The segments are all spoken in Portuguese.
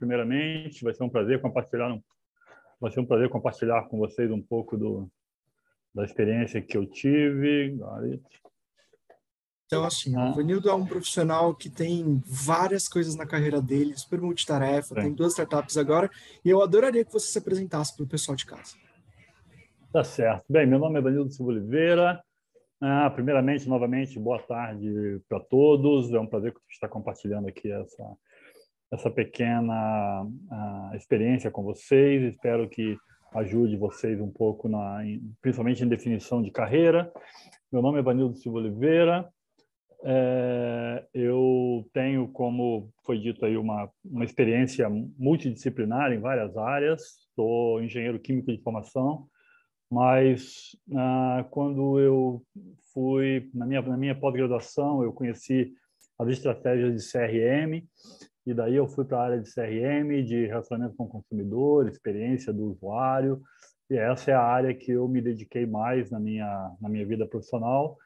primeiramente. Vai ser um prazer compartilhar com vocês um pouco da experiência que eu tive. Então, assim, o Vanildo é um profissional que tem várias coisas na carreira dele, super multitarefa, tem 2 startups agora, e eu adoraria que você se apresentasse para o pessoal de casa. Tá certo. Bem, meu nome é Vanildo Silva Oliveira. Primeiramente, novamente, boa tarde para todos. É um prazer estar compartilhando aqui essa pequena experiência com vocês. Espero que ajude vocês um pouco, principalmente em definição de carreira. Meu nome é Vanildo Silva Oliveira. Eu tenho, como foi dito aí, uma experiência multidisciplinar em várias áreas. Sou engenheiro químico de formação, mas quando eu fui na minha pós-graduação, eu conheci as estratégias de CRM, e daí eu fui para a área de CRM, de relacionamento com o consumidor, experiência do usuário, e essa é a área que eu me dediquei mais na minha vida profissional.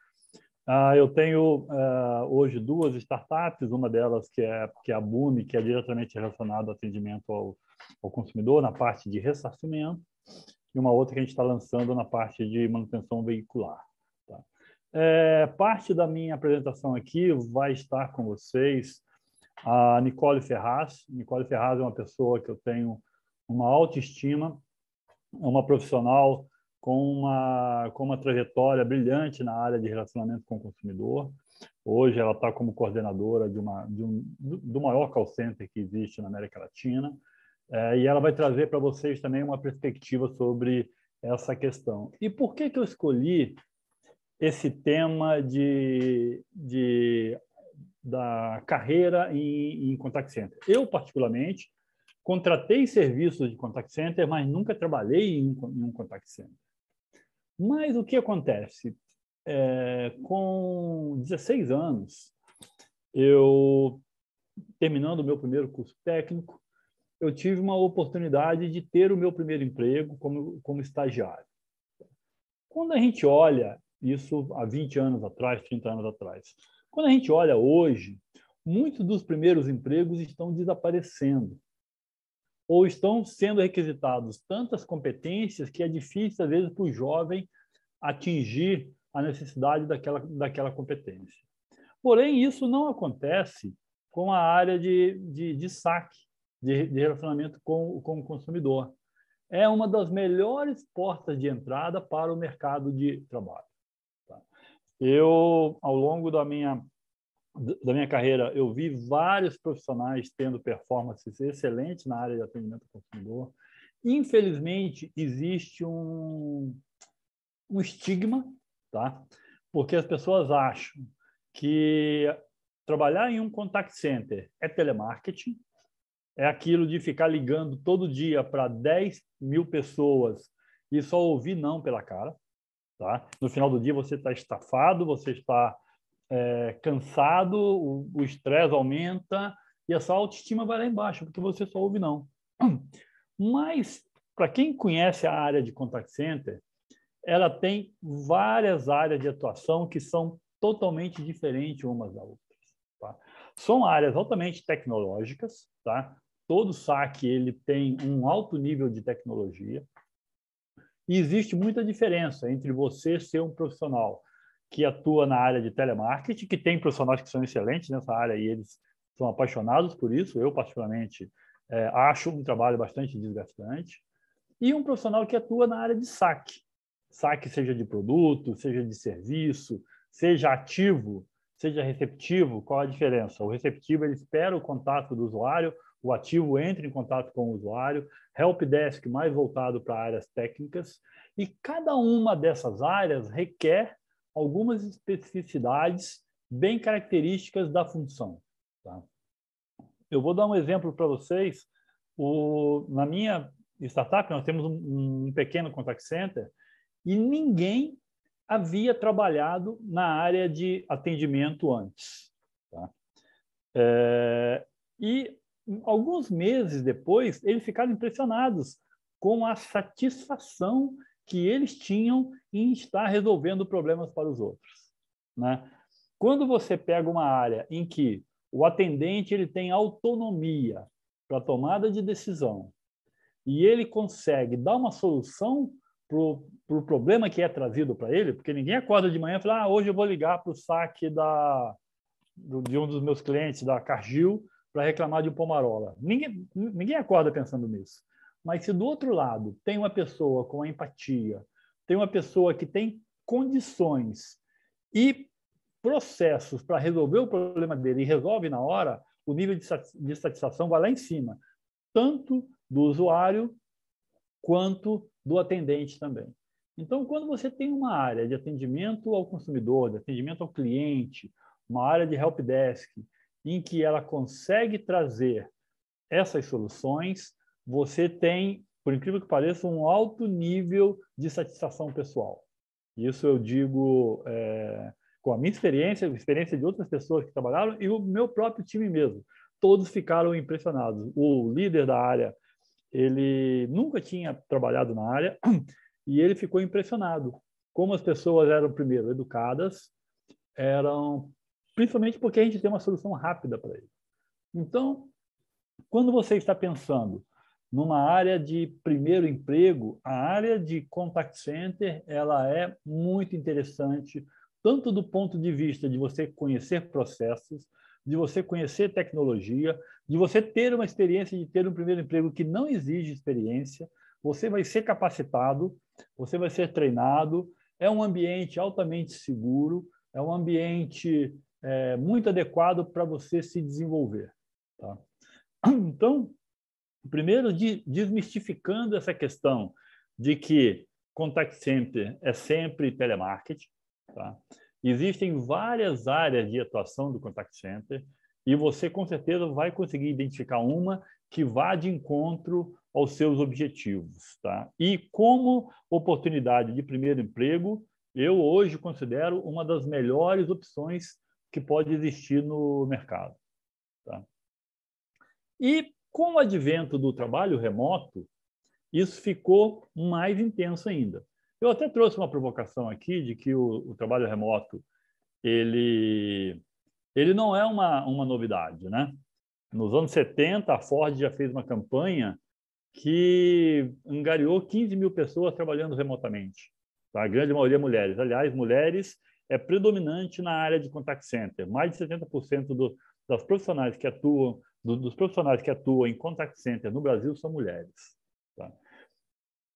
Eu tenho hoje 2 startups, uma delas que é a Bumi, que é diretamente relacionada ao atendimento ao consumidor na parte de ressarcimento, e uma outra que a gente está lançando na parte de manutenção veicular. Tá? Parte da minha apresentação aqui vai estar com vocês a Nicole Ferraz. Nicole Ferraz é uma pessoa que eu tenho uma autoestima, é uma profissional com uma trajetória brilhante na área de relacionamento com o consumidor. Hoje ela está como coordenadora do maior call center que existe na América Latina, e ela vai trazer para vocês também uma perspectiva sobre essa questão. E por que eu escolhi esse tema da carreira em contact center? Eu, particularmente, contratei serviços de contact center, mas nunca trabalhei em um contact center. Mas o que acontece? Com 16 anos, eu, terminando o meu primeiro curso técnico, eu tive uma oportunidade de ter o meu primeiro emprego como estagiário. Quando a gente olha isso há 20 anos atrás, 30 anos atrás, quando a gente olha hoje, muitos dos primeiros empregos estão desaparecendo ou estão sendo requisitados tantas competências que é difícil, às vezes, para o jovem atingir a necessidade daquela competência. Porém, isso não acontece com a área de saque, de relacionamento com o consumidor. É uma das melhores portas de entrada para o mercado de trabalho. Tá? Eu, ao longo da minha carreira, eu vi vários profissionais tendo performances excelentes na área de atendimento ao consumidor. Infelizmente, existe um estigma, tá? Porque as pessoas acham que trabalhar em um contact center é telemarketing, é aquilo de ficar ligando todo dia para 10 mil pessoas e só ouvir não pela cara. Tá? No final do dia, você está estafado, você está cansado, o estresse aumenta e a sua autoestima vai lá embaixo, porque você só ouve não. Mas, para quem conhece a área de contact center, ela tem várias áreas de atuação que são totalmente diferentes umas das outras. Tá? São áreas altamente tecnológicas, tá? Todo saque ele tem um alto nível de tecnologia e existe muita diferença entre você ser um profissional que atua na área de telemarketing, que tem profissionais que são excelentes nessa área e eles são apaixonados por isso. Eu, particularmente, acho um trabalho bastante desgastante. E um profissional que atua na área de saque. Saque seja de produto, seja de serviço, seja ativo, seja receptivo. Qual a diferença? O receptivo ele espera o contato do usuário, o ativo entra em contato com o usuário, helpdesk mais voltado para áreas técnicas, e cada uma dessas áreas requer algumas especificidades bem características da função. Tá? Eu vou dar um exemplo para vocês. Na minha startup, nós temos um pequeno contact center e ninguém havia trabalhado na área de atendimento antes. Tá? E alguns meses depois, eles ficaram impressionados com a satisfação que eles tinham em estar resolvendo problemas para os outros. Né? Quando você pega uma área em que o atendente ele tem autonomia para tomada de decisão e ele consegue dar uma solução para o problema que é trazido para ele, porque ninguém acorda de manhã e fala, hoje eu vou ligar para o saque de um dos meus clientes, da Cargill, para reclamar de um Pomarola. Ninguém acorda pensando nisso. Mas se do outro lado tem uma pessoa com a empatia, tem uma pessoa que tem condições e processos para resolver o problema dele e resolve na hora, o nível de satisfação vai lá em cima, tanto do usuário quanto do atendente também. Então, quando você tem uma área de atendimento ao consumidor, de atendimento ao cliente, uma área de helpdesk, em que ela consegue trazer essas soluções, você tem, por incrível que pareça, um alto nível de satisfação pessoal. Isso eu digo com a minha experiência, a experiência de outras pessoas que trabalharam e o meu próprio time mesmo. Todos ficaram impressionados. O líder da área, ele nunca tinha trabalhado na área e ele ficou impressionado como as pessoas eram, primeiro, educadas, principalmente porque a gente tem uma solução rápida para ele. Então, quando você está pensando numa área de primeiro emprego, a área de contact center ela é muito interessante, tanto do ponto de vista de você conhecer processos, de você conhecer tecnologia, de você ter uma experiência de ter um primeiro emprego que não exige experiência, você vai ser capacitado, você vai ser treinado, é um ambiente altamente seguro, é um ambiente muito adequado para você se desenvolver. Tá? Então, primeiro, desmistificando essa questão de que contact center é sempre telemarketing. Tá? Existem várias áreas de atuação do contact center e você, com certeza, vai conseguir identificar uma que vá de encontro aos seus objetivos. Tá? E como oportunidade de primeiro emprego, eu hoje considero uma das melhores opções que pode existir no mercado. Tá? E com o advento do trabalho remoto, isso ficou mais intenso ainda. Eu até trouxe uma provocação aqui de que o trabalho remoto ele não é uma novidade, né? Nos anos 70, a Ford já fez uma campanha que angariou 15 mil pessoas trabalhando remotamente. Tá? A grande maioria mulheres. Aliás, mulheres é predominante na área de contact center. Mais de 70% das profissionais que atuam, dos profissionais que atuam em contact center no Brasil são mulheres. Tá?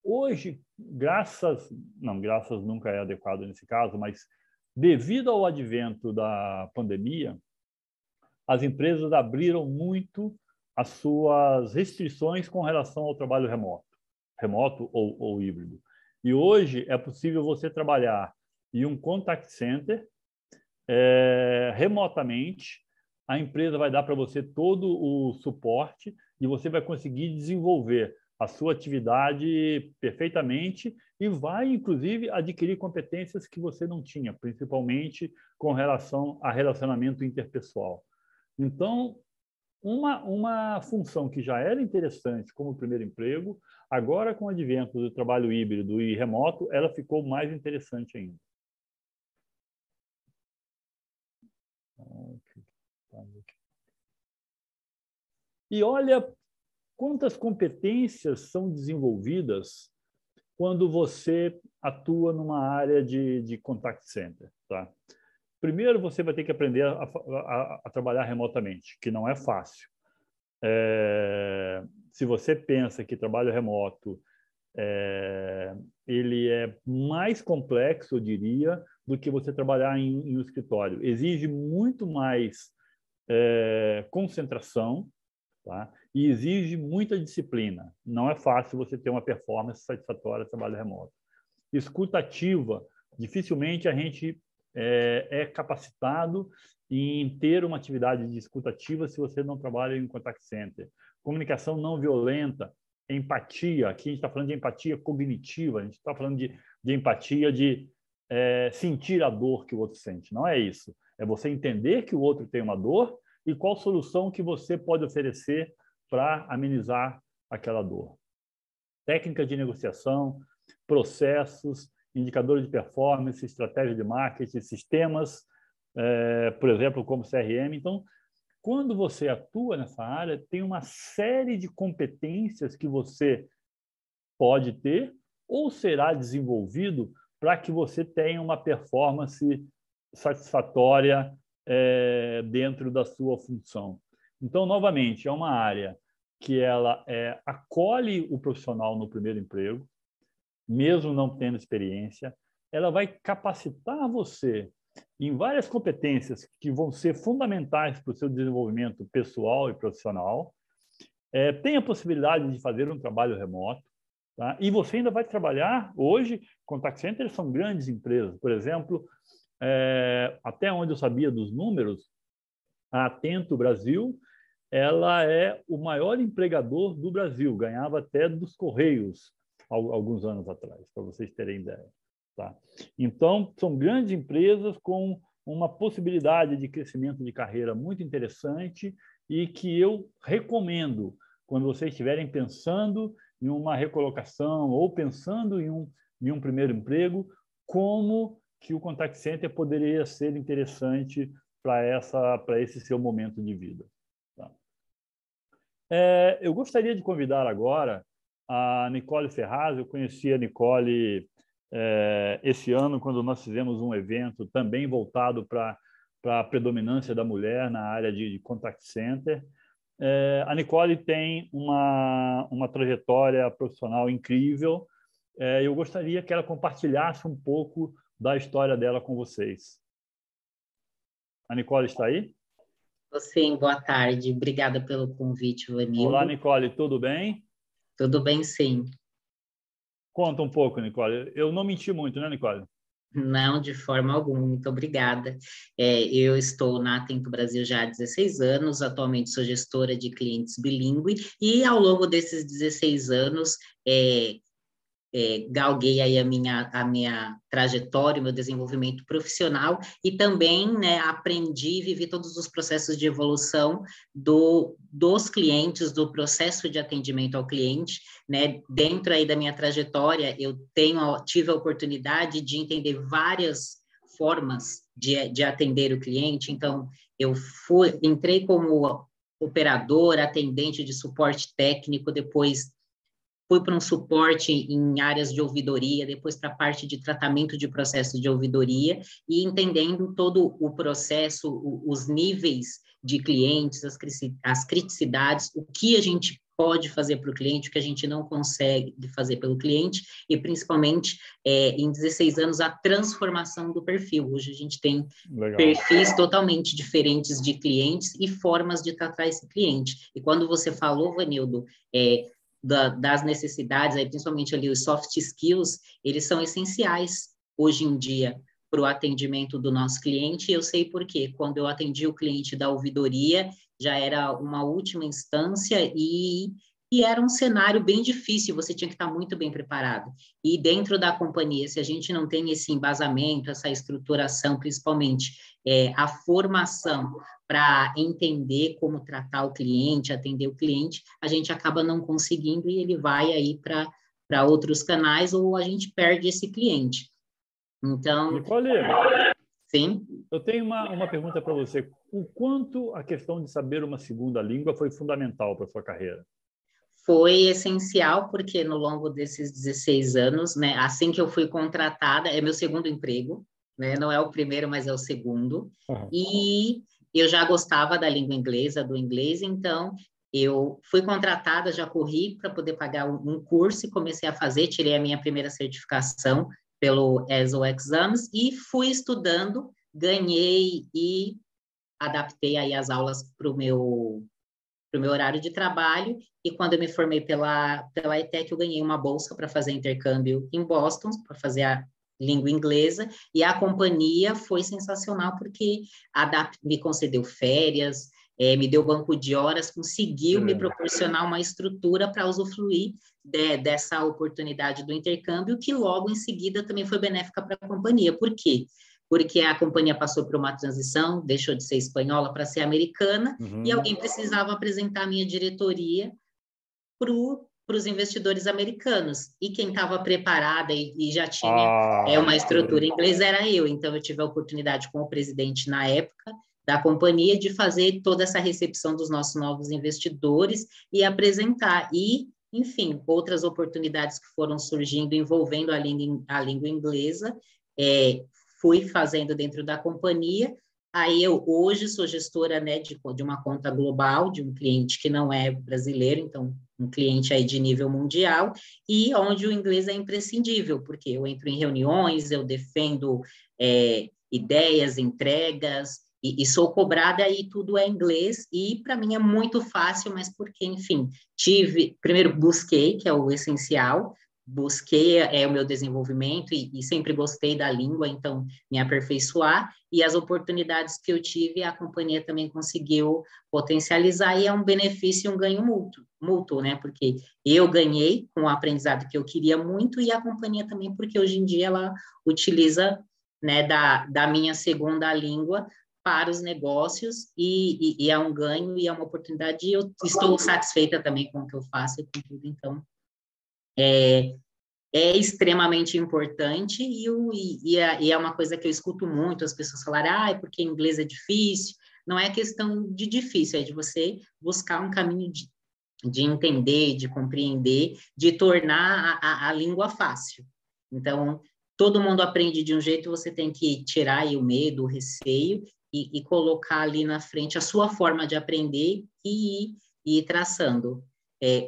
Hoje, graças nunca é adequado nesse caso, mas devido ao advento da pandemia, as empresas abriram muito as suas restrições com relação ao trabalho remoto ou híbrido. E hoje é possível você trabalhar em um contact center remotamente. A empresa vai dar para você todo o suporte e você vai conseguir desenvolver a sua atividade perfeitamente e vai, inclusive, adquirir competências que você não tinha, principalmente com relação a relacionamento interpessoal. Então, uma função que já era interessante como primeiro emprego, agora, com o advento do trabalho híbrido e remoto, ela ficou mais interessante ainda. E olha quantas competências são desenvolvidas quando você atua numa área de contact center. Tá? Primeiro, você vai ter que aprender a trabalhar remotamente, que não é fácil. Se você pensa que trabalho remoto ele é mais complexo, eu diria, do que você trabalhar em um escritório. Exige muito mais concentração, tá? E exige muita disciplina. Não é fácil você ter uma performance satisfatória de trabalho remoto. Escuta ativa, dificilmente a gente é capacitado em ter uma atividade de escuta ativa se você não trabalha em contact center. Comunicação não violenta, empatia, aqui a gente está falando de empatia cognitiva, a gente está falando de empatia de sentir a dor que o outro sente. Não é isso. É você entender que o outro tem uma dor e qual solução que você pode oferecer para amenizar aquela dor. Técnica de negociação, processos, indicadores de performance, estratégia de marketing, sistemas, por exemplo, como CRM. Então, quando você atua nessa área, tem uma série de competências que você pode ter ou será desenvolvido para que você tenha uma performance satisfatória dentro da sua função. Então, novamente, é uma área que ela acolhe o profissional no primeiro emprego, mesmo não tendo experiência, ela vai capacitar você em várias competências que vão ser fundamentais para o seu desenvolvimento pessoal e profissional. Tem a possibilidade de fazer um trabalho remoto, tá? E você ainda vai trabalhar, hoje, contact centers são grandes empresas. Por exemplo, até onde eu sabia dos números, a Atento Brasil, ela é o maior empregador do Brasil, ganhava até dos Correios alguns anos atrás, para vocês terem ideia. Tá? Então, são grandes empresas com uma possibilidade de crescimento de carreira muito interessante e que eu recomendo quando vocês estiverem pensando em uma recolocação ou pensando em um primeiro emprego, como que o contact center poderia ser interessante para esse seu momento de vida. Tá? Eu gostaria de convidar agora a Nicole Ferraz. Eu conheci a Nicole esse ano, quando nós fizemos um evento também voltado para a predominância da mulher na área de contact center. A Nicole tem uma trajetória profissional incrível. Eu gostaria que ela compartilhasse um pouco da história dela com vocês. A Nicole está aí? Sim, boa tarde. Obrigada pelo convite, Vanildo. Olá, Nicole, tudo bem? Tudo bem, sim. Conta um pouco, Nicole. Eu não menti muito, né, Nicole? Não, de forma alguma. Muito obrigada. Eu estou na Atento Brasil já há 16 anos, atualmente sou gestora de clientes bilíngue e ao longo desses 16 anos galguei aí a minha trajetória, o meu desenvolvimento profissional e também, né, aprendi e vivi todos os processos de evolução dos clientes, do processo de atendimento ao cliente, né? Dentro aí da minha trajetória, eu tive a oportunidade de entender várias formas de atender o cliente. Então, entrei como operadora, atendente de suporte técnico, depois fui para um suporte em áreas de ouvidoria, depois para a parte de tratamento de processos de ouvidoria, e entendendo todo o processo, os níveis de clientes, as criticidades, o que a gente pode fazer para o cliente, o que a gente não consegue fazer pelo cliente, e principalmente, em 16 anos, a transformação do perfil. Hoje a gente tem perfis totalmente diferentes de clientes e formas de tratar esse cliente. E quando você falou, Vanildo, das necessidades, aí, principalmente ali os soft skills, eles são essenciais hoje em dia para o atendimento do nosso cliente. Eu sei por quê. Quando eu atendi o cliente da ouvidoria, já era uma última instância e era um cenário bem difícil, você tinha que estar muito bem preparado. E dentro da companhia, se a gente não tem esse embasamento, essa estruturação, principalmente a formação para entender como tratar o cliente, atender o cliente, a gente acaba não conseguindo e ele vai aí para outros canais ou a gente perde esse cliente. Então... Nicole, sim? Eu tenho uma pergunta para você. O quanto a questão de saber uma segunda língua foi fundamental para a sua carreira? Foi essencial, porque no longo desses 16 anos, né, assim que eu fui contratada, é meu segundo emprego, né, não é o primeiro, mas é o segundo, e eu já gostava da língua inglesa, do inglês, então eu fui contratada, já corri para poder pagar um curso e comecei a fazer, tirei a minha primeira certificação pelo ESL Exams e fui estudando, ganhei e adaptei aí as aulas para o meu horário de trabalho, e quando eu me formei pela ETEC, eu ganhei uma bolsa para fazer intercâmbio em Boston, para fazer a língua inglesa, e a companhia foi sensacional, porque me concedeu férias, me deu banco de horas, conseguiu me proporcionar uma estrutura para usufruir dessa oportunidade do intercâmbio, que logo em seguida também foi benéfica para a companhia. Por quê? Porque a companhia passou por uma transição, deixou de ser espanhola para ser americana, e alguém precisava apresentar a minha diretoria para os investidores americanos. E quem estava preparada e já tinha uma estrutura em inglês era eu. Então, eu tive a oportunidade com o presidente na época da companhia, de fazer toda essa recepção dos nossos novos investidores e apresentar. E, enfim, outras oportunidades que foram surgindo envolvendo a língua inglesa, fui fazendo dentro da companhia. Aí eu hoje sou gestora, né, de uma conta global, de um cliente que não é brasileiro, então um cliente aí de nível mundial, e onde o inglês é imprescindível, porque eu entro em reuniões, eu defendo ideias, entregas, e sou cobrada e tudo é inglês, e para mim é muito fácil, mas porque, enfim, primeiro busquei, que é o essencial, busquei o meu desenvolvimento e sempre gostei da língua, então me aperfeiçoar, e as oportunidades que eu tive, a companhia também conseguiu potencializar, e é um benefício e um ganho mútuo, né? Porque eu ganhei com o aprendizado que eu queria muito, e a companhia também, porque hoje em dia ela utiliza, né, da minha segunda língua para os negócios, e é um ganho, e é uma oportunidade, e eu estou satisfeita também com o que eu faço e com tudo, então é extremamente importante, e é uma coisa que eu escuto muito as pessoas falarem, é porque inglês é difícil. Não é questão de difícil, é de você buscar um caminho de entender, de compreender, de tornar a língua fácil. Então, todo mundo aprende de um jeito, você tem que tirar aí o medo, o receio, e colocar ali na frente a sua forma de aprender e ir traçando.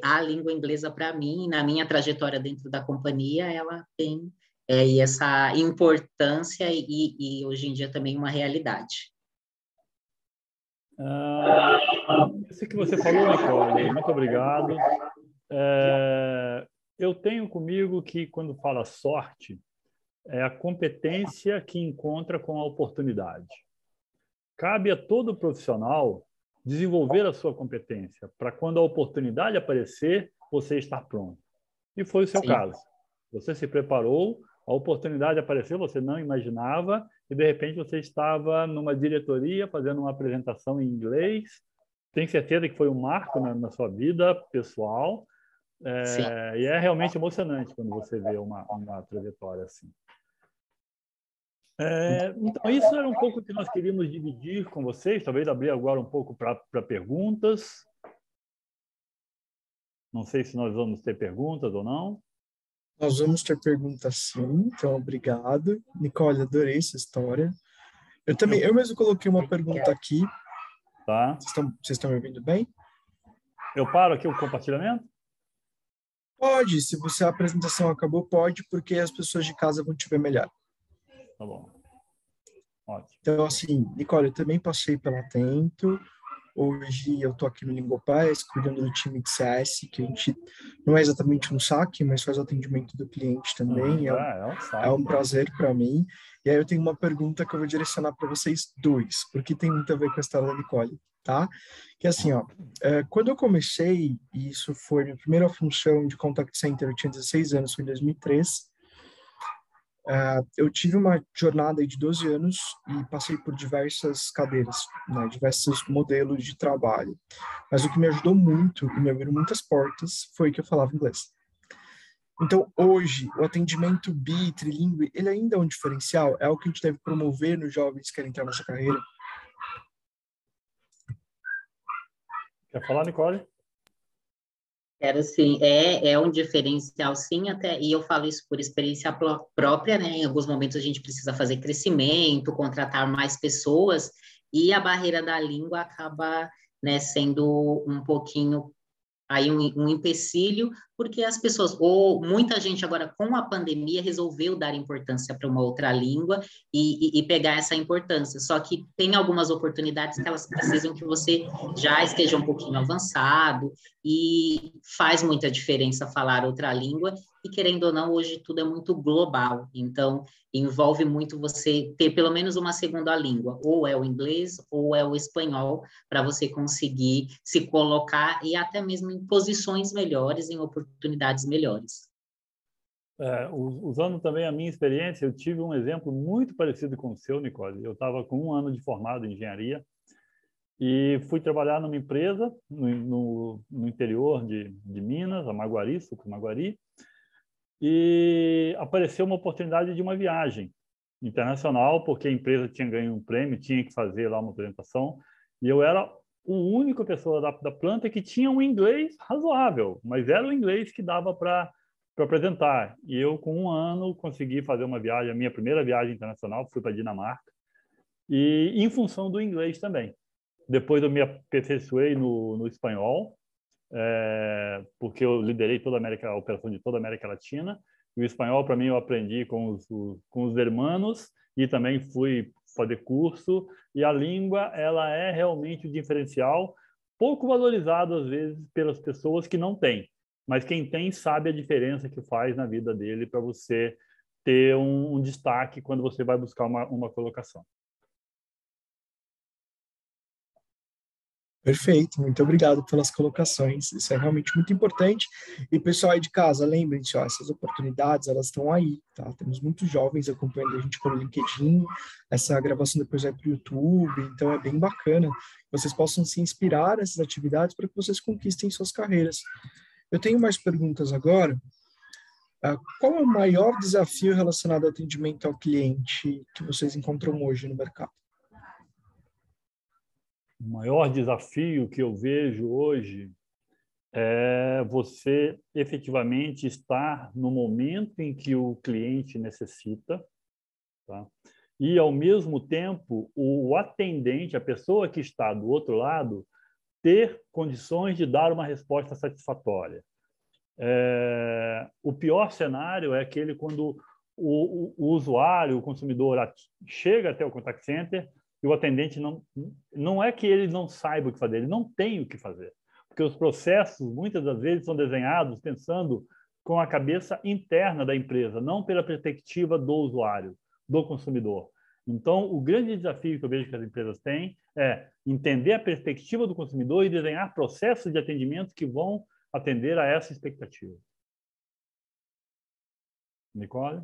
A língua inglesa, para mim, na minha trajetória dentro da companhia, ela tem essa importância e hoje em dia também uma realidade. Isso que você falou, Nicole, muito obrigado. Eu tenho comigo que, quando fala sorte, é a competência que encontra com a oportunidade. Cabe a todo profissional desenvolver a sua competência para, quando a oportunidade aparecer, você estar pronto. E foi o seu caso. Você se preparou, a oportunidade apareceu, você não imaginava, e de repente você estava numa diretoria fazendo uma apresentação em inglês. Tenho certeza que foi um marco na sua vida pessoal, e é realmente emocionante quando você vê uma trajetória assim. Então, isso era um pouco o que nós queríamos dividir com vocês, talvez abrir agora um pouco para perguntas. Não sei se nós vamos ter perguntas ou não. Nós vamos ter perguntas, sim, então obrigado. Nicole, adorei essa história. Eu mesmo coloquei uma pergunta aqui. Tá. Vocês estão me ouvindo bem? Eu paro aqui o compartilhamento? Pode, se a apresentação acabou, pode, porque as pessoas de casa vão te ver melhor. Tá bom. Ótimo. Então, assim, Nicole, eu também passei pela Atento. Hoje eu estou aqui no Lingopass, cuidando do time de CS, que a gente não é exatamente um saque, mas faz o atendimento do cliente também. É um prazer para mim. E aí eu tenho uma pergunta que eu vou direcionar para vocês dois, porque tem muito a ver com a história da Nicole, tá? Que é assim, ó, quando eu comecei, e isso foi minha primeira função de contact center, eu tinha 16 anos, foi em 2003. Eu tive uma jornada de 12 anos e passei por diversas cadeiras, né, diversos modelos de trabalho. Mas o que me ajudou muito e me abriu muitas portas foi que eu falava inglês. Então, hoje, o atendimento trilingue, ele ainda é um diferencial? É algo que a gente deve promover nos jovens que querem entrar nessa carreira? Quer falar, Nicole? Quero sim, é um diferencial sim, até, e eu falo isso por experiência própria, né? Em alguns momentos a gente precisa fazer crescimento, contratar mais pessoas, e a barreira da língua acaba, né, sendo um pouquinho aí um empecilho, porque as pessoas, ou muita gente agora com a pandemia resolveu dar importância para uma outra língua e pegar essa importância, só que tem algumas oportunidades que elas precisam que você já esteja um pouquinho avançado, e faz muita diferença falar outra língua, e querendo ou não, hoje tudo é muito global, então envolve muito você ter pelo menos uma segunda língua, ou é o inglês ou é o espanhol, para você conseguir se colocar e até mesmo em posições melhores, em oportunidades melhores. Usando também a minha experiência, eu tive um exemplo muito parecido com o seu, Nicole. Eu estava com 1 ano de formado em engenharia e fui trabalhar numa empresa no interior de Minas, a Maguari, Sucro Maguari, e apareceu uma oportunidade de uma viagem. internacional, porque a empresa tinha ganho um prêmio, tinha que fazer lá uma apresentação, e eu era a única pessoa da planta que tinha um inglês razoável, mas era o inglês que dava para apresentar. E eu, com um ano, consegui fazer uma viagem, a minha primeira viagem internacional, fui para a Dinamarca, e em função do inglês também. Depois eu me aperfeiçoei no espanhol, porque eu liderei a operação de toda a América Latina. E o espanhol, para mim, eu aprendi com os hermanos e também fui fazer curso. E a língua, ela é realmente o diferencial, pouco valorizado, às vezes, pelas pessoas que não têm. Mas quem tem sabe a diferença que faz na vida dele para você ter um destaque quando você vai buscar uma colocação. Perfeito, muito obrigado pelas colocações. Isso é realmente muito importante. E pessoal aí de casa, lembrem-se, ó, essas oportunidades, elas estão aí, tá? Temos muitos jovens acompanhando a gente pelo LinkedIn, essa gravação depois vai para o YouTube, então é bem bacana. Vocês possam se inspirar nessas atividades para que vocês conquistem suas carreiras. Eu tenho mais perguntas agora. Qual é o maior desafio relacionado ao atendimento ao cliente que vocês encontram hoje no mercado? O maior desafio que eu vejo hoje é você efetivamente estar no momento em que o cliente necessita, tá? E, ao mesmo tempo, o atendente, a pessoa que está do outro lado, ter condições de dar uma resposta satisfatória. O pior cenário é aquele quando o usuário, o consumidor, chega até o contact center e o atendente não é que ele não saiba o que fazer, ele não tem o que fazer. Porque os processos, muitas das vezes, são desenhados pensando com a cabeça interna da empresa, não pela perspectiva do usuário, do consumidor. Então, o grande desafio que eu vejo que as empresas têm é entender a perspectiva do consumidor e desenhar processos de atendimento que vão atender a essa expectativa. Nicole?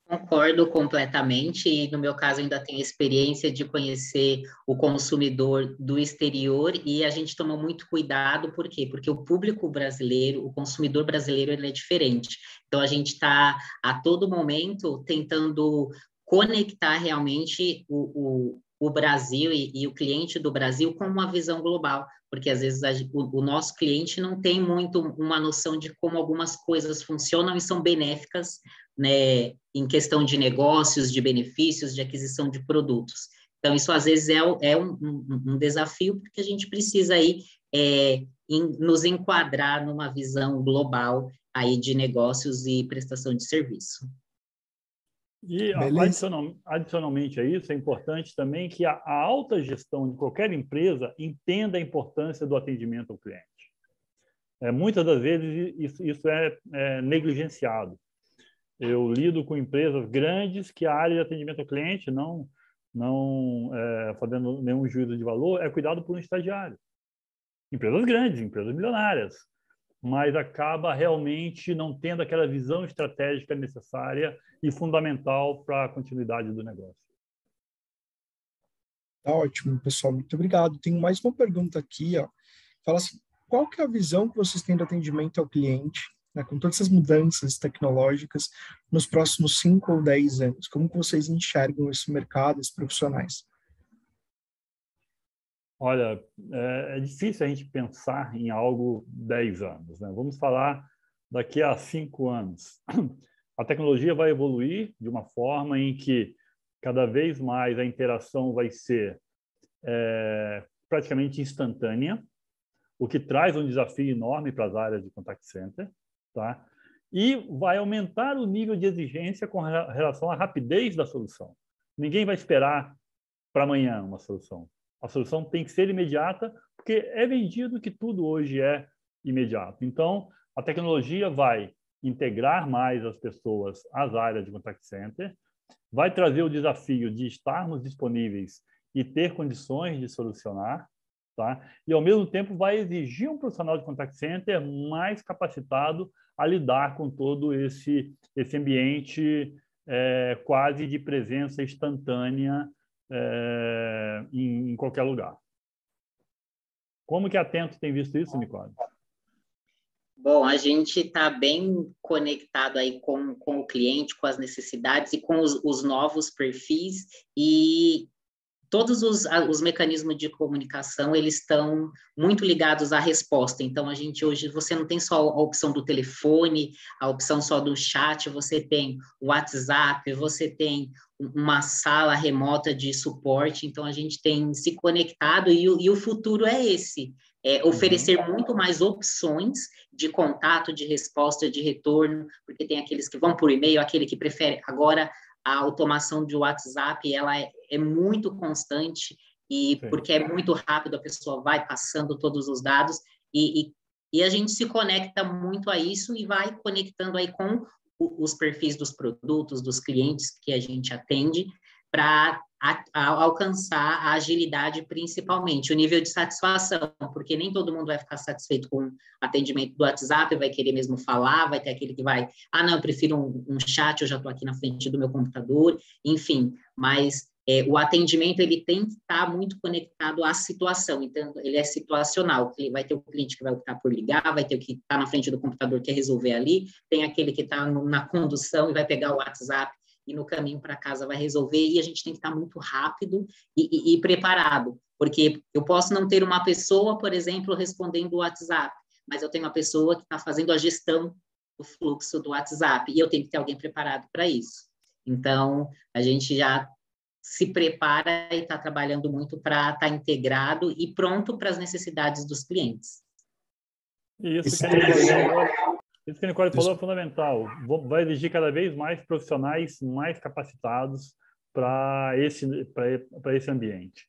Concordo completamente, e no meu caso ainda tenho experiência de conhecer o consumidor do exterior, e a gente toma muito cuidado, por quê? Porque o público brasileiro, o consumidor brasileiro, ele é diferente. Então, a gente está a todo momento tentando conectar realmente o Brasil e o cliente do Brasil com uma visão global, porque às vezes o nosso cliente não tem muito uma noção de como algumas coisas funcionam e são benéficas, né, em questão de negócios, de benefícios, de aquisição de produtos. Então, isso às vezes é um desafio, porque a gente precisa aí nos enquadrar numa visão global aí de negócios e prestação de serviço. E, adicionalmente a isso, é importante também que a alta gestão de qualquer empresa entenda a importância do atendimento ao cliente. Muitas das vezes isso é negligenciado. Eu lido com empresas grandes que a área de atendimento ao cliente, não fazendo nenhum juízo de valor, é cuidado por um estagiário. Empresas grandes, empresas milionárias, mas acaba realmente não tendo aquela visão estratégica necessária e fundamental para a continuidade do negócio. Tá ótimo, pessoal, muito obrigado. Tenho mais uma pergunta aqui, ó. Fala assim, qual que é a visão que vocês têm do atendimento ao cliente, né, com todas essas mudanças tecnológicas nos próximos 5 ou 10 anos? Como que vocês enxergam esse mercado, esses profissionais? Olha, é difícil a gente pensar em algo 10 anos, né? Vamos falar daqui a 5 anos. A tecnologia vai evoluir de uma forma em que cada vez mais a interação vai ser praticamente instantânea, o que traz um desafio enorme para as áreas de contact center, tá? E vai aumentar o nível de exigência com relação à rapidez da solução. Ninguém vai esperar para amanhã uma solução. A solução tem que ser imediata, porque é vendido que tudo hoje é imediato. Então, a tecnologia vai integrar mais as pessoas às áreas de contact center, vai trazer o desafio de estarmos disponíveis e ter condições de solucionar, tá? E, ao mesmo tempo, vai exigir um profissional de contact center mais capacitado a lidar com todo esse ambiente quase de presença instantânea em qualquer lugar. Como que a Atento tem visto isso, Nicole? Bom, a gente está bem conectado aí com o cliente, com as necessidades e com os novos perfis, e todos os mecanismos de comunicação, eles estão muito ligados à resposta. Então, a gente hoje, você não tem só a opção do telefone, a opção só do chat, você tem o WhatsApp, você tem uma sala remota de suporte. Então, a gente tem se conectado e o futuro é esse, oferecer muito mais opções de contato, de resposta, de retorno, porque tem aqueles que vão por e-mail, aquele que prefere agora a automação de WhatsApp, ela é muito constante, e porque é muito rápido, a pessoa vai passando todos os dados, e a gente se conecta muito a isso e vai conectando aí com os perfis dos produtos, dos clientes que a gente atende, para alcançar a agilidade, principalmente, o nível de satisfação, porque nem todo mundo vai ficar satisfeito com o atendimento do WhatsApp, vai querer mesmo falar, vai ter aquele que vai, não, eu prefiro um chat, eu já estou aqui na frente do meu computador, enfim, mas o atendimento, ele tem que estar muito conectado à situação, então ele é situacional, vai ter o cliente que vai optar por ligar, vai ter o que está na frente do computador, quer resolver ali, tem aquele que está na condução e vai pegar o WhatsApp e no caminho para casa vai resolver, e a gente tem que estar muito rápido e preparado, porque eu posso não ter uma pessoa, por exemplo, respondendo o WhatsApp, mas eu tenho uma pessoa que está fazendo a gestão do fluxo do WhatsApp, e eu tenho que ter alguém preparado para isso. Então, a gente já se prepara e está trabalhando muito para estar integrado e pronto para as necessidades dos clientes. Isso que a Nicole falou é fundamental. Vai exigir cada vez mais profissionais mais capacitados para esse ambiente.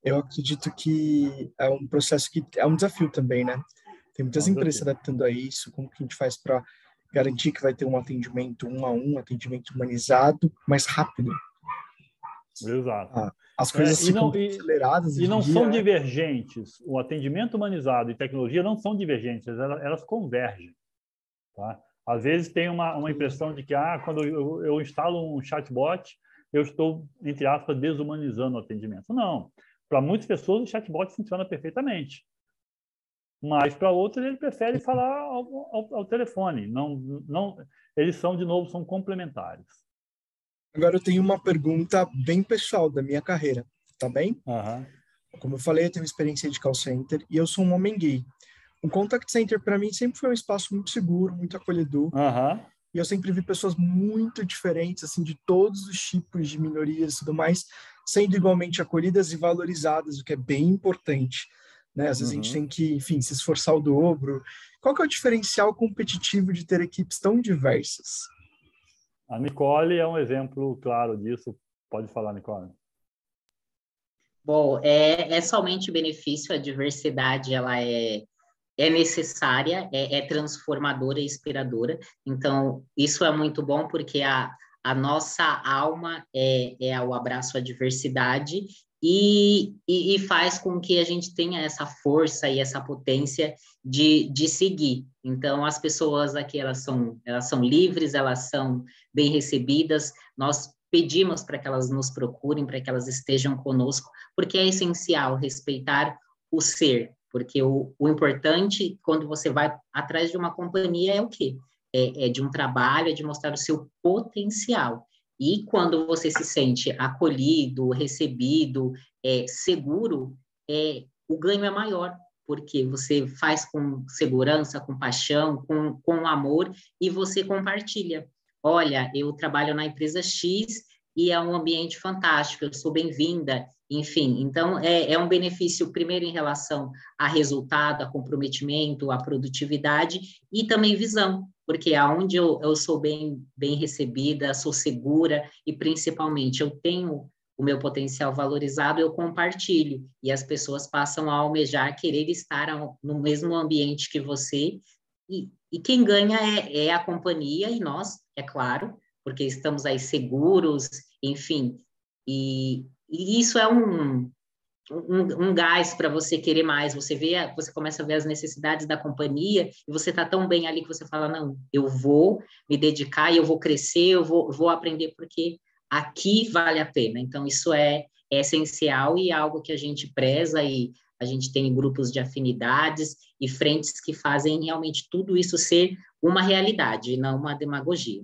Eu acredito que é um processo que é um desafio também, né? Tem muitas empresas se adaptando a isso. Como que a gente faz para garantir que vai ter um atendimento 1-a-1, um atendimento humanizado, mais rápido? Exato. As coisas ficam aceleradas. E não são divergentes. O atendimento humanizado e tecnologia não são divergentes, elas convergem. Tá? Às vezes tem uma impressão de que quando eu instalo um chatbot, eu estou, entre aspas, desumanizando o atendimento. Não. Para muitas pessoas, o chatbot funciona perfeitamente. Mas para outras, ele prefere falar ao telefone. Eles são complementares. Agora eu tenho uma pergunta bem pessoal da minha carreira, tá bem? Uhum. Como eu falei, eu tenho experiência de call center e eu sou um homem gay. O contact center, para mim, sempre foi um espaço muito seguro, muito acolhedor. Uhum. E eu sempre vi pessoas muito diferentes, assim, de todos os tipos de minorias e tudo mais, sendo igualmente acolhidas e valorizadas, o que é bem importante, né? Às vezes a gente tem que, enfim, se esforçar o dobro. Qual que é o diferencial competitivo de ter equipes tão diversas? A Nicole é um exemplo claro disso. Pode falar, Nicole. Bom, é somente benefício, a diversidade ela é necessária, é transformadora, é inspiradora. Então, isso é muito bom porque a nossa alma é o abraço à diversidade e faz com que a gente tenha essa força e essa potência de seguir. Então, as pessoas aqui, elas são livres, elas são bem recebidas, nós pedimos para que elas nos procurem, para que elas estejam conosco, porque é essencial respeitar o ser, porque o importante, quando você vai atrás de uma companhia, é o quê? É de um trabalho, é de mostrar o seu potencial. E quando você se sente acolhido, recebido, seguro, o ganho é maior, porque você faz com segurança, com paixão, com amor, e você compartilha. Olha, eu trabalho na empresa X e é um ambiente fantástico, eu sou bem-vinda, enfim. Então, é um benefício, primeiro, em relação a resultado, a comprometimento, a produtividade e também visão, porque aonde eu sou bem recebida, sou segura e, principalmente, eu tenho o meu potencial valorizado, eu compartilho e as pessoas passam a almejar, querer estar no mesmo ambiente que você e quem ganha é a companhia e nós, é claro, porque estamos aí seguros, enfim, e isso é um gás para você querer mais, você começa a ver as necessidades da companhia e você está tão bem ali que você fala, não, eu vou me dedicar e eu vou crescer, eu vou aprender porque aqui vale a pena. Então, isso é essencial e é algo que a gente preza e a gente tem grupos de afinidades e frentes que fazem realmente tudo isso ser uma realidade, e não uma demagogia.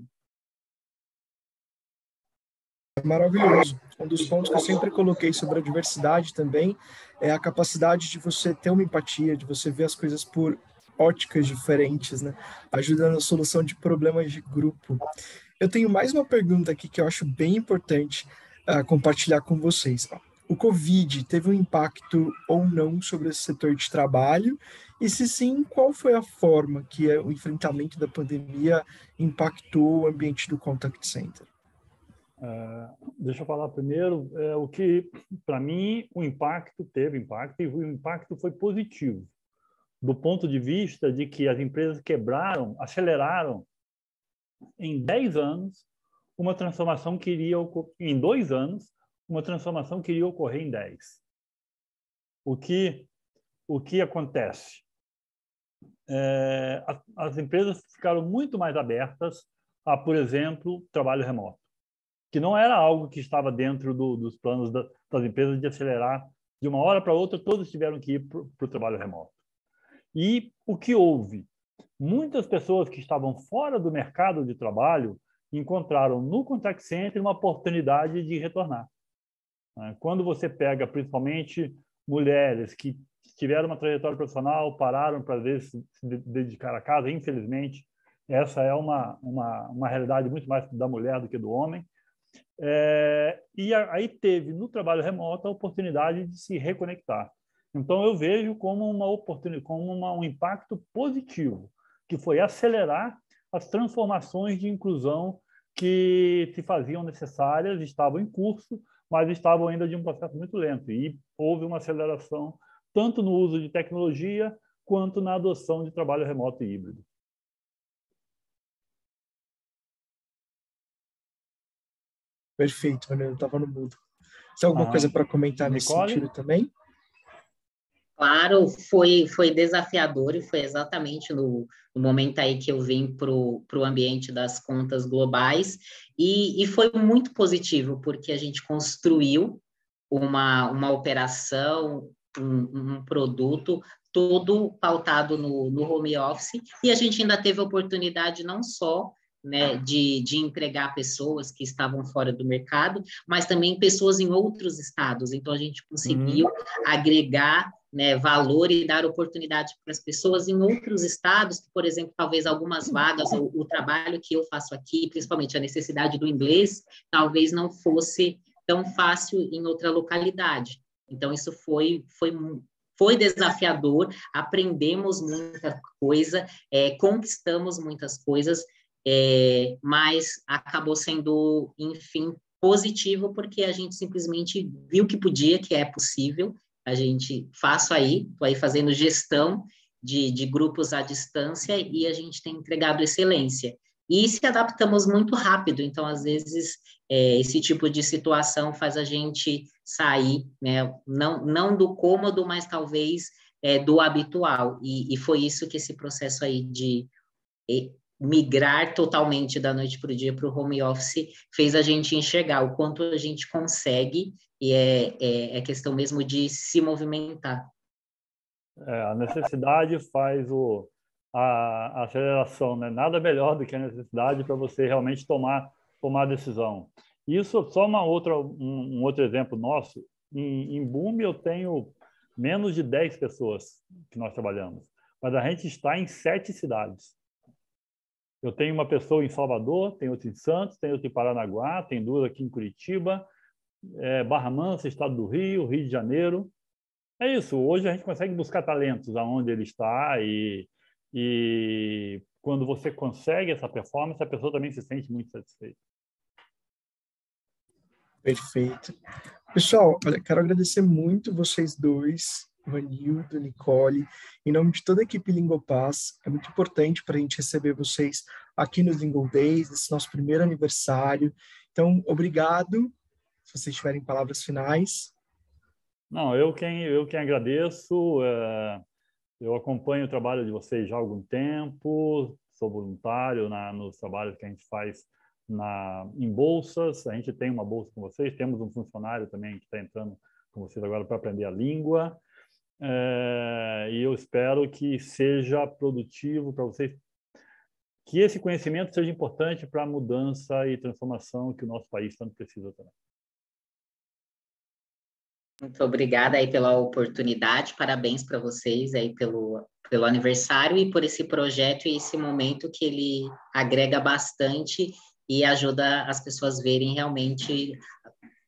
Maravilhoso. Um dos pontos que eu sempre coloquei sobre a diversidade também é a capacidade de você ter uma empatia, de você ver as coisas por óticas diferentes, né? Ajudando na solução de problemas de grupo. Eu tenho mais uma pergunta aqui que eu acho bem importante compartilhar com vocês. O Covid teve um impacto ou não sobre esse setor de trabalho? E se sim, qual foi a forma que o enfrentamento da pandemia impactou o ambiente do contact center? Deixa eu falar primeiro o que, para mim, teve impacto e o impacto foi positivo, do ponto de vista de que as empresas aceleraram em 10 anos uma transformação que iria em 2 anos, uma transformação que iria ocorrer em 10. O que acontece? As empresas ficaram muito mais abertas a, por exemplo, trabalho remoto, que não era algo que estava dentro dos planos das empresas de acelerar de uma hora para outra, todos tiveram que ir para o trabalho remoto. E o que houve? Muitas pessoas que estavam fora do mercado de trabalho encontraram no contact center uma oportunidade de retornar. Quando você pega, principalmente, mulheres que tiveram uma trajetória profissional, pararam para se dedicar à casa, infelizmente, essa é uma realidade muito mais da mulher do que do homem. E aí teve, no trabalho remoto, a oportunidade de se reconectar. Então, eu vejo como uma oportunidade, como um impacto positivo, que foi acelerar as transformações de inclusão que se faziam necessárias, estavam em curso, mas estavam ainda de um processo muito lento. E houve uma aceleração tanto no uso de tecnologia quanto na adoção de trabalho remoto e híbrido. Perfeito, Mariana, eu estava no mudo. Tem alguma coisa para comentar nesse sentido também? Claro, foi desafiador e foi exatamente no momento aí que eu vim para o ambiente das contas globais e foi muito positivo, porque a gente construiu uma operação, um produto todo pautado no home office e a gente ainda teve a oportunidade não só, né, de empregar pessoas que estavam fora do mercado, mas também pessoas em outros estados. Então, a gente conseguiu agregar, né, valor e dar oportunidade para as pessoas em outros estados, que, por exemplo, talvez algumas vagas, o trabalho que eu faço aqui, principalmente a necessidade do inglês, talvez não fosse tão fácil em outra localidade. Então, isso foi desafiador, aprendemos muita coisa, conquistamos muitas coisas, mas acabou sendo, enfim, positivo, porque a gente simplesmente viu que podia, que é possível. A gente estou aí fazendo gestão de grupos à distância e a gente tem entregado excelência. E se adaptamos muito rápido, então, às vezes, esse tipo de situação faz a gente sair, né? Não do cômodo, mas talvez do habitual. E foi isso que esse processo aí de migrar totalmente da noite para o dia para o home office fez a gente enxergar o quanto a gente consegue e é questão mesmo de se movimentar. A necessidade faz a aceleração, né? Nada melhor do que a necessidade para você realmente tomar a decisão. Isso só um outro exemplo nosso. Em Boom eu tenho menos de 10 pessoas que nós trabalhamos, mas a gente está em 7 cidades. Eu tenho uma pessoa em Salvador, tem outra em Santos, tem outra em Paranaguá, tem 2 aqui em Curitiba, Barra Mansa, Estado do Rio, Rio de Janeiro. É isso. Hoje a gente consegue buscar talentos aonde ele está e quando você consegue essa performance, a pessoa também se sente muito satisfeita. Perfeito. Pessoal, olha, quero agradecer muito vocês dois, Vanildo, Nicole, em nome de toda a equipe Lingopass. É muito importante para a gente receber vocês aqui no Lingo Days, nesse nosso primeiro aniversário. Então, obrigado. Se vocês tiverem palavras finais. Não, eu quem agradeço. Eu acompanho o trabalho de vocês já há algum tempo, sou voluntário nos trabalhos que a gente faz em bolsas. A gente tem uma bolsa com vocês, temos um funcionário também que está entrando com vocês agora para aprender a língua. e eu espero que seja produtivo para vocês, que esse conhecimento seja importante para a mudança e transformação que o nosso país tanto precisa também. Muito obrigada aí pela oportunidade, parabéns para vocês aí pelo aniversário e por esse projeto e esse momento que ele agrega bastante e ajuda as pessoas a verem realmente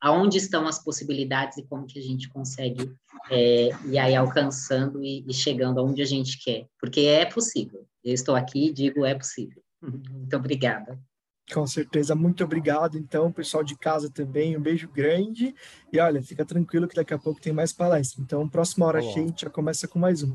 aonde estão as possibilidades e como que a gente consegue ir aí alcançando e chegando aonde a gente quer, porque é possível. Eu estou aqui e digo, é possível. Muito obrigada. Com certeza, muito obrigado. Então, pessoal de casa também, um beijo grande. E olha, fica tranquilo que daqui a pouco tem mais palestra. Então, próxima hora a gente já começa com mais uma.